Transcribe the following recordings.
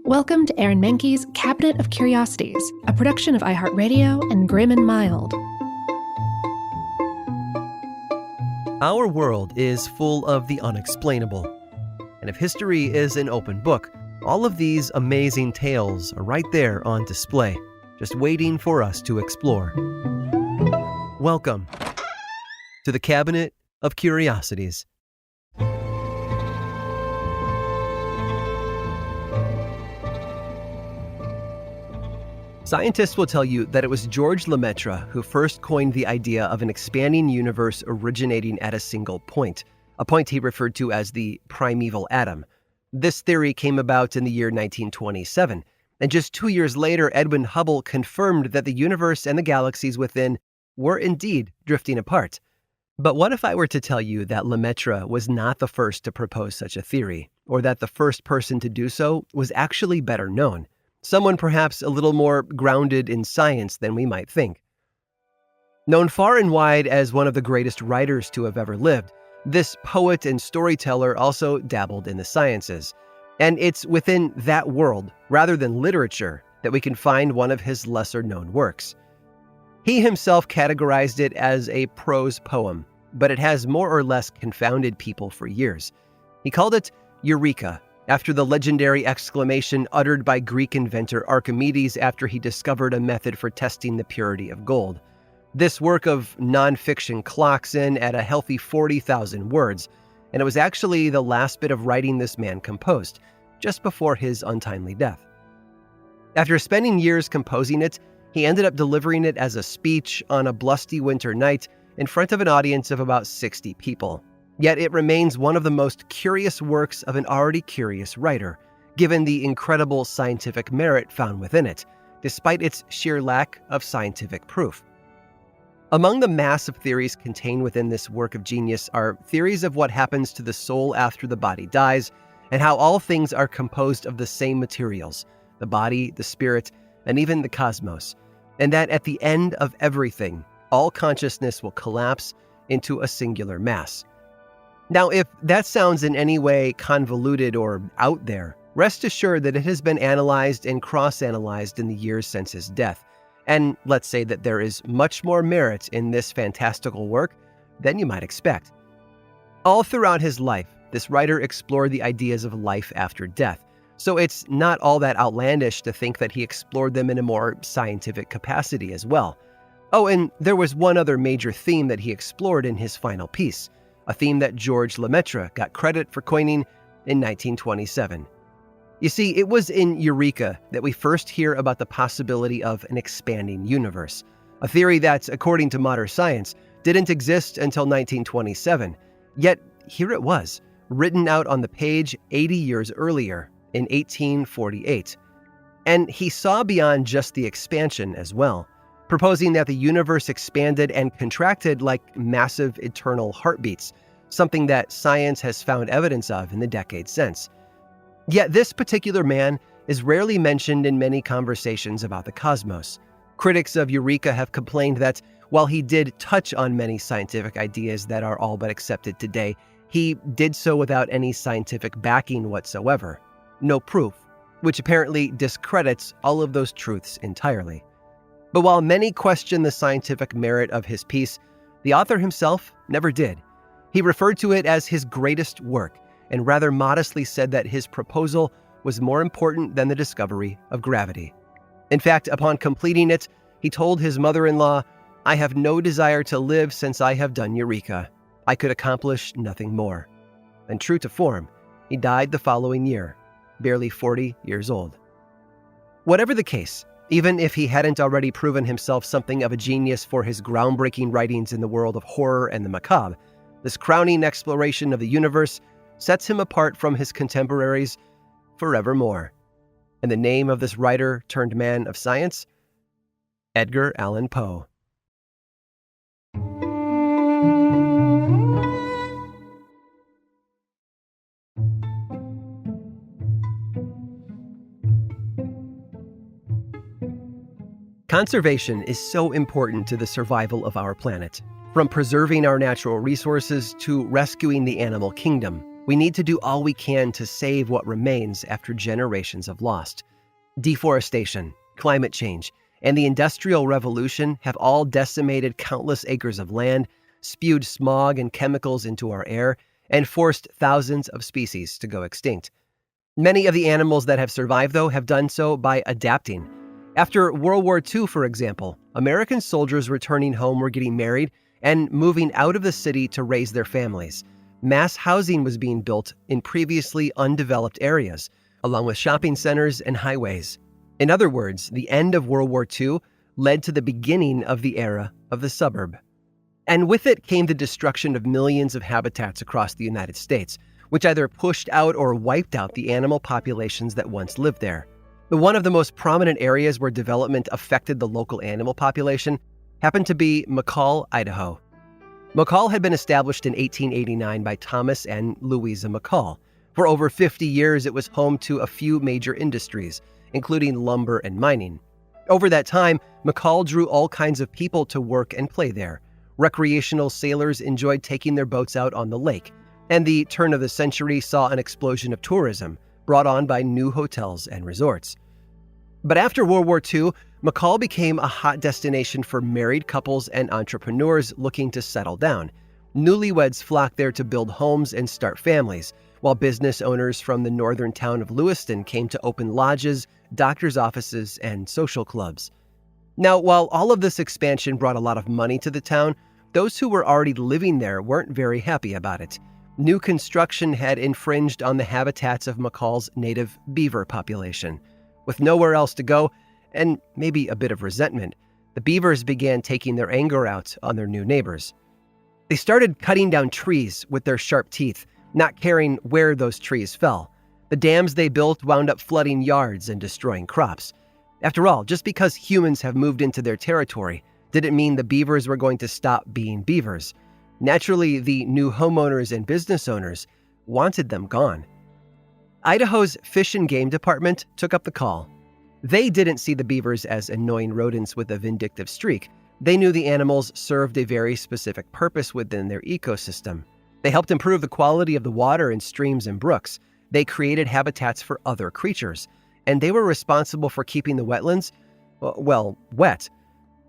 Welcome to Aaron Mahnke's Cabinet of Curiosities, a production of iHeartRadio and Grim and Mild. Our world is full of the unexplainable. And if history is an open book, all of these amazing tales are right there on display, just waiting for us to explore. Welcome to the Cabinet of Curiosities. Scientists will tell you that it was George Lemaitre who first coined the idea of an expanding universe originating at a single point, a point he referred to as the primeval atom. This theory came about in the year 1927, and just 2 years later, Edwin Hubble confirmed that the universe and the galaxies within were indeed drifting apart. But what if I were to tell you that Lemaitre was not the first to propose such a theory, or that the first person to do so was actually better known? Someone perhaps a little more grounded in science than we might think. Known far and wide as one of the greatest writers to have ever lived, this poet and storyteller also dabbled in the sciences. And it's within that world, rather than literature, that we can find one of his lesser-known works. He himself categorized it as a prose poem, but it has more or less confounded people for years. He called it Eureka, after the legendary exclamation uttered by Greek inventor Archimedes after he discovered a method for testing the purity of gold. This work of nonfiction clocks in at a healthy 40,000 words, and it was actually the last bit of writing this man composed, just before his untimely death. After spending years composing it, he ended up delivering it as a speech on a blusty winter night in front of an audience of about 60 people. Yet it remains one of the most curious works of an already curious writer, given the incredible scientific merit found within it, despite its sheer lack of scientific proof. Among the massive theories contained within this work of genius are theories of what happens to the soul after the body dies, and how all things are composed of the same materials, the body, the spirit, and even the cosmos, and that at the end of everything, all consciousness will collapse into a singular mass. Now, if that sounds in any way convoluted or out there, rest assured that it has been analyzed and cross-analyzed in the years since his death. And let's say that there is much more merit in this fantastical work than you might expect. All throughout his life, this writer explored the ideas of life after death, so it's not all that outlandish to think that he explored them in a more scientific capacity as well. Oh, and there was one other major theme that he explored in his final piece, a theme that George Lemaitre got credit for coining in 1927. You see, it was in Eureka that we first hear about the possibility of an expanding universe, a theory that, according to modern science, didn't exist until 1927. Yet, here it was, written out on the page 80 years earlier, in 1848. And he saw beyond just the expansion as well, proposing that the universe expanded and contracted like massive eternal heartbeats, something that science has found evidence of in the decades since. Yet this particular man is rarely mentioned in many conversations about the cosmos. Critics of Eureka have complained that while he did touch on many scientific ideas that are all but accepted today, he did so without any scientific backing whatsoever. No proof, which apparently discredits all of those truths entirely. But while many question the scientific merit of his piece, the author himself never did. He referred to it as his greatest work, and rather modestly said that his proposal was more important than the discovery of gravity. In fact, upon completing it, he told his mother-in-law, "I have no desire to live since I have done Eureka. I could accomplish nothing more." And true to form, he died the following year, barely 40 years old. Whatever the case, even if he hadn't already proven himself something of a genius for his groundbreaking writings in the world of horror and the macabre, this crowning exploration of the universe sets him apart from his contemporaries forevermore. And the name of this writer turned man of science? Edgar Allan Poe. Conservation is so important to the survival of our planet. From preserving our natural resources to rescuing the animal kingdom, We need to do all we can to save what remains after generations of lost. Deforestation, climate change, and the Industrial Revolution have all decimated countless acres of land, spewed smog and chemicals into our air, and forced thousands of species to go extinct. Many of the animals that have survived, though, have done so by adapting. After World War II, for example, American soldiers returning home were getting married and moving out of the city to raise their families. Mass housing was being built in previously undeveloped areas, along with shopping centers and highways. In other words, the end of World War II led to the beginning of the era of the suburb. And with it came the destruction of millions of habitats across the United States, which either pushed out or wiped out the animal populations that once lived there. One of the most prominent areas where development affected the local animal population happened to be McCall, Idaho. McCall had been established in 1889 by Thomas and Louisa McCall. For over 50 years, it was home to a few major industries, including lumber and mining. Over that time, McCall drew all kinds of people to work and play there. Recreational sailors enjoyed taking their boats out on the lake, and the turn of the century saw an explosion of tourism brought on by new hotels and resorts. But after World War II, McCall became a hot destination for married couples and entrepreneurs looking to settle down. Newlyweds flocked there to build homes and start families, while business owners from the northern town of Lewiston came to open lodges, doctors' offices, and social clubs. Now, while all of this expansion brought a lot of money to the town, those who were already living there weren't very happy about it. New construction had infringed on the habitats of McCall's native beaver population. With nowhere else to go, and maybe a bit of resentment, the beavers began taking their anger out on their new neighbors. They started cutting down trees with their sharp teeth, not caring where those trees fell. The dams they built wound up flooding yards and destroying crops. After all, just because humans have moved into their territory didn't mean the beavers were going to stop being beavers. Naturally, the new homeowners and business owners wanted them gone. Idaho's Fish and Game Department took up the call. They didn't see the beavers as annoying rodents with a vindictive streak. They knew the animals served a very specific purpose within their ecosystem. They helped improve the quality of the water in streams and brooks. They created habitats for other creatures, and they were responsible for keeping the wetlands, wet.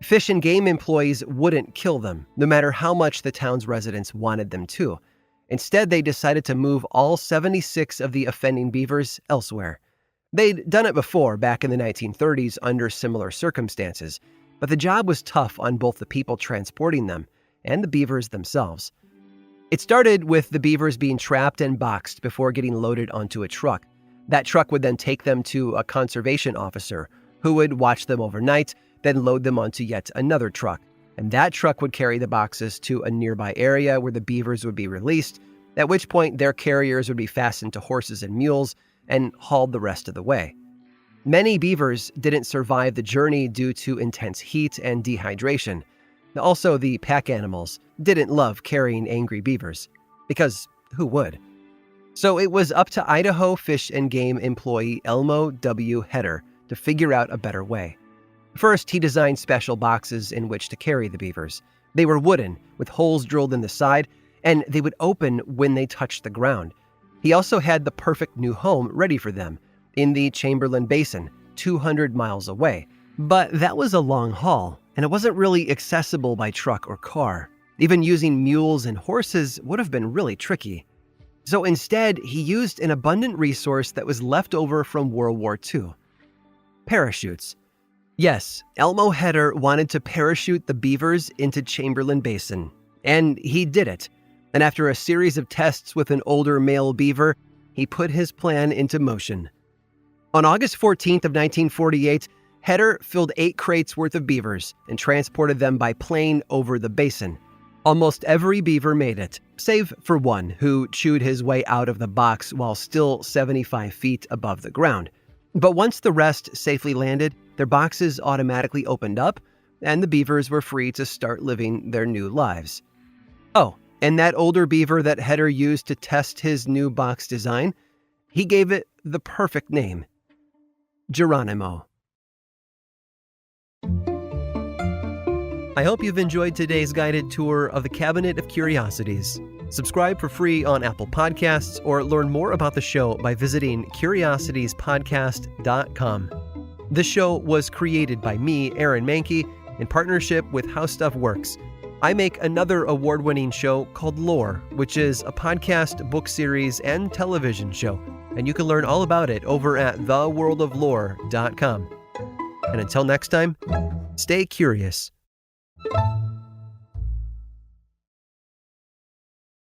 Fish and Game employees wouldn't kill them, no matter how much the town's residents wanted them to. Instead, they decided to move all 76 of the offending beavers elsewhere. They'd done it before, back in the 1930s, under similar circumstances, but the job was tough on both the people transporting them and the beavers themselves. It started with the beavers being trapped and boxed before getting loaded onto a truck. That truck would then take them to a conservation officer, who would watch them overnight, then load them onto yet another truck. And that truck would carry the boxes to a nearby area where the beavers would be released, at which point their carriers would be fastened to horses and mules and hauled the rest of the way. Many beavers didn't survive the journey due to intense heat and dehydration. Also, the pack animals didn't love carrying angry beavers, because who would? So it was up to Idaho Fish and Game employee Elmo W. Heder to figure out a better way. First, he designed special boxes in which to carry the beavers. They were wooden, with holes drilled in the side, and they would open when they touched the ground. He also had the perfect new home ready for them, in the Chamberlain Basin, 200 miles away. But that was a long haul, and it wasn't really accessible by truck or car. Even using mules and horses would have been really tricky. So instead, he used an abundant resource that was left over from World War II: parachutes. Yes, Elmo Heder wanted to parachute the beavers into Chamberlain Basin, and he did it. And after a series of tests with an older male beaver, he put his plan into motion. On August 14th of 1948, Heder filled 8 crates worth of beavers and transported them by plane over the basin. Almost every beaver made it, save for one who chewed his way out of the box while still 75 feet above the ground. But once the rest safely landed, their boxes automatically opened up, and the beavers were free to start living their new lives. Oh, and that older beaver that Heder used to test his new box design, he gave it the perfect name: Geronimo. I hope you've enjoyed today's guided tour of the Cabinet of Curiosities. Subscribe for free on Apple Podcasts or learn more about the show by visiting curiositiespodcast.com. This show was created by me, Aaron Mahnke, in partnership with How Stuff Works. I make another award-winning show called Lore, which is a podcast, book series, and television show, and you can learn all about it over at theworldoflore.com. And until next time, stay curious.